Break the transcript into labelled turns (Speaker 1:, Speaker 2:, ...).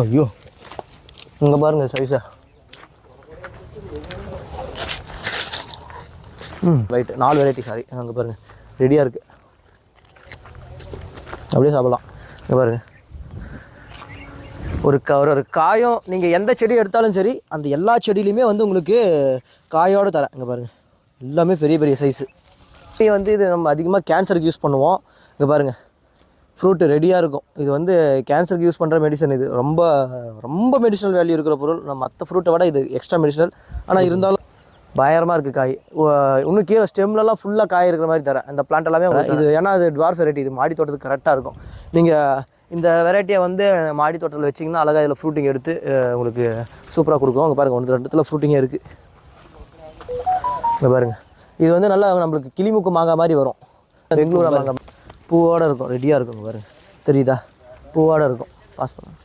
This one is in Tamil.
Speaker 1: ஐயோ இங்கே பாருங்கள் சைஸா. ரைட்டு 4 வெரைட்டி சாரி அங்கே பாருங்கள் ரெடியாக இருக்குது, அப்படியே சாப்பிட்லாம். இங்கே பாருங்கள் ஒரு காயம் நீங்கள் எந்த செடி எடுத்தாலும் சரி அந்த எல்லா செடியிலையுமே வந்து உங்களுக்கு காயோடு தரேன். இங்கே பாருங்கள் எல்லாமே பெரிய பெரிய சைஸு. வந்து இது நம்ம அதிகமாக கேன்சருக்கு யூஸ் பண்ணுவோம். இங்கே பாருங்கள் ஃப்ரூட்டு ரெடியாக இருக்கும். இது வந்து கேன்சருக்கு யூஸ் பண்ணுற மெடிசன். இது ரொம்ப ரொம்ப மெடிசனல் வேல்யூ இருக்கிற பொருள். நம்ம மற்ற ஃப்ரூட்டை விட இது எக்ஸ்ட்ரா மெடிசனல். ஆனால் இருந்தாலும் பயங்கரமாக இருக்குது காய். இன்னும் கீழே ஸ்டெம்லலாம் ஃபுல்லாக காய் இருக்கிற மாதிரி தரேன். இந்த பிளான்ட் எல்லாமே இது ஏன்னா அது டுவார்ஃப் வெரைட்டி. இது மாடி தோட்டத்துக்கு கரெக்டாக இருக்கும். நீங்கள் இந்த வெரைட்டியை வந்து மாடி தோட்டத்தில் வச்சிங்கன்னா அழகாக இதில் ஃப்ரூட்டிங் எடுத்து உங்களுக்கு சூப்பராக கொடுக்கும். அங்கே பாருங்கள் 1-2 இடத்துல ஃப்ரூட்டிங்கே இருக்குது. இங்கே பாருங்கள் இது வந்து நல்லா நம்மளுக்கு கிளிமுக்கு மாங்காய் மாதிரி வரும். பெங்களூர் மாங்காய் பூவோடு இருக்கும், ரெடியாக இருக்கும். பாருங்கள் தெரியுதா, பூவோடு இருக்கும். பாஸ் பண்ணுங்கள்.